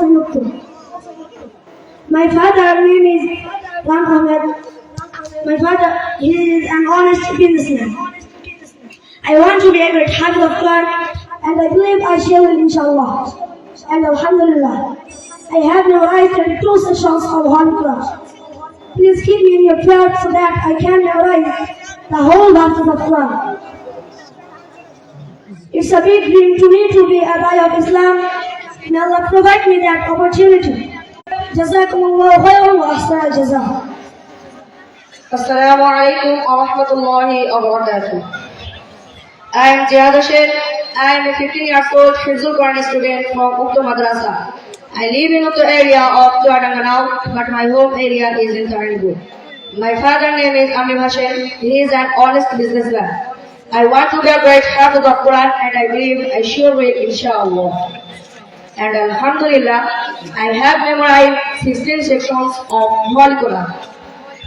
संयुक्त। My father name is Ram Ahmed. My father, he is an honest businessman. I want to be a great Hafiz of Quran, and I believe I shall will, inshallah. And alhamdulillah, I have memorized 32 sections of Holy Quran. Please keep me in your prayers so that I can memorize the whole verses of Quran. It's a big dream to me to be a Dai of Islam. May Allah provide me that opportunity. Jazakumullahu khairan wa ahsan al-jazaa. Assalamu alaikum wa rahmatullahi wa barakatuh. I am Jihad Hussain. I am a 15 years old Hifzul Quran student from Ukto Madrasa. I live in Ukto area of Chuadanganao, but my home area is in Tarinpur. My father's name is Amir Hussain. He is an honest businessman. I want to be a great Hafiz of Quran, and I believe I sure will, inshallah. And alhamdulillah, I have memorized 16 sections of Holy Quran.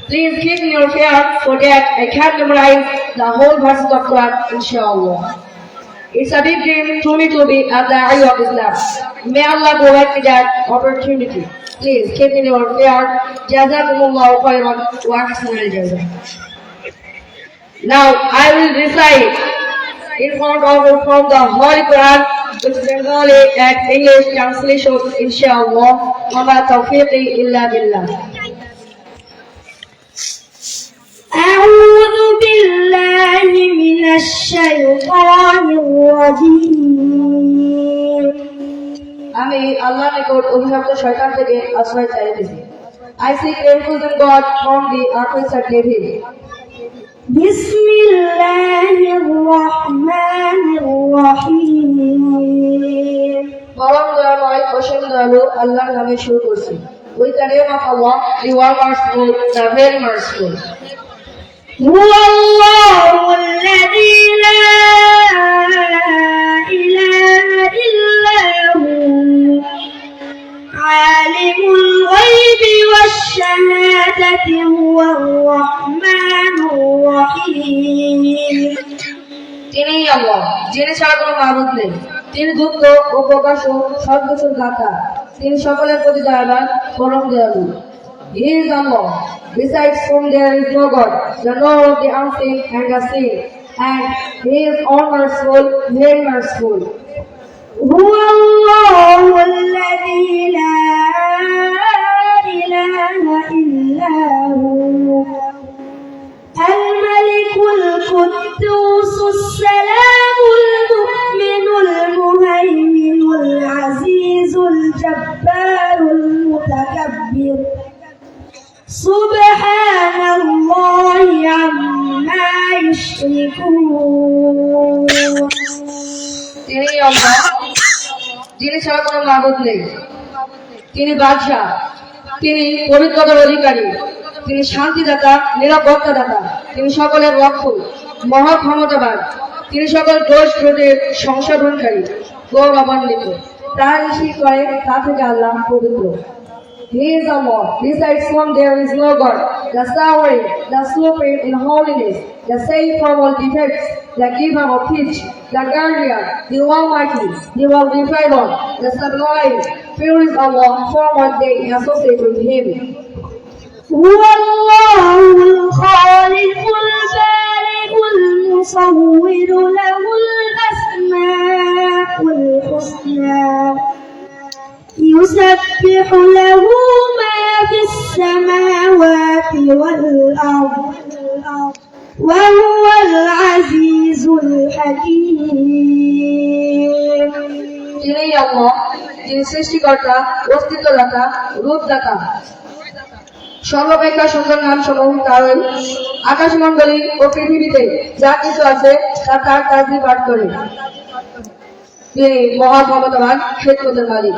Please keep me in your care so that I can memorize the whole verses of Quran, inshallah. It's a big dream to me to be a Da'i of Islam. May Allah provide me that opportunity. Please keep me in your care. Jazakumullahu khairan wa ahsan al-jazaa. Now I will recite in front of you from the Holy Quran with Bengali and English translation, inshallah. Wa ma tawfiqi illa billah. أعوذ بالله من الشيطان الرجيم. আমি আল্লাহর নিকট অভিশপ্ত শয়তান থেকে আশ্রয় চাইতেছি। I seek refuge in God from the accursed devil. بسم الله الرحمن الرحيم. পরম দয়াময় অসীম দয়ালু আল্লাহর নামে শুরু করছি। With the name of Allah, the one merciful, the very merciful. هو الله الذي لا إله إلا هو عالم الغيب والشهادة هو الرحمن الرحيم. তিনি আল্লাহ, যিনি ছাড়া কোনো মাবুদ নেই। তিনি দুঃখ ও প্রকাশক, সর্বকিছুর দাতা। তিনি সকলের প্রতি দয়াবান, পরম দয়ালু। He is Allah. Besides whom there is no God, the knower of the unseen and the seen, and He is all merciful, very merciful. هو الله الذي لا إله إلا هو الملك القدوس السلام المؤمن المهيمن العزيز الجبار المتكبر سبحان الله عما يشركون. তিনি আল্লাহ, যিনি ছাড়া কোনো মাবুদ নেই। তিনি বাদশাহ, তিনি পবিত্রতার অধিকারী, তিনি শান্তিদাতা, নিরাপত্তাদাতা, তিনি সকলের রক্ষক, মহা ক্ষমতাবান, তিনি সকল দোষ রোধের সংশোধনকারী, গৌরবান্বিত। তার ঋষি করে তা থেকে আল্লাহ পবিত্র। He is Allah, besides whom there is no God, the sovereign, the supreme in holiness, the safe from all defects, the giver of peace, the guardian, the almighty, the well-defined one, the sublime. Pure is Allah from what they associate with Him. هو الله الخالق البارئ المصور له الأسماء الحسنى يسبح له ما في السماوات والأرض وهو العزيز الحكيم. তিনি আল্লাহ, যিনি সৃষ্টিকর্তা, অস্তিত্বদাতা, রূপদাতা। সর্বাপেক্ষা সুন্দর নাম সমূহ তারই। আকাশমণ্ডলী ও পৃথিবীতে যা কিছু আছে তা তার তাজবি পাঠ করে। তিনি মহা ক্ষমতাবান, হিকমতের মালিক।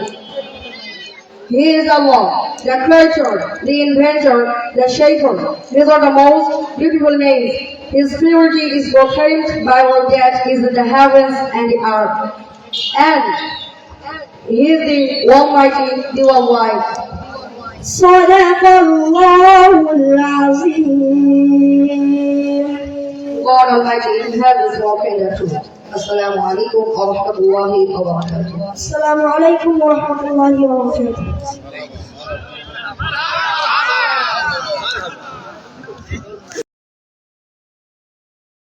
He is Allah, the creator, the inventor, the shaper. These are the most beautiful names. His purity is proclaimed by all that is in the heavens and the earth. And He is the Almighty, the All-Wise. صدق الله العظيم. God Almighty has spoken the truth. Assalamu alaikum wa rahmatullahi wa barakatuh. Assalamu alaikum wa rahmatullahi wa barakatuh.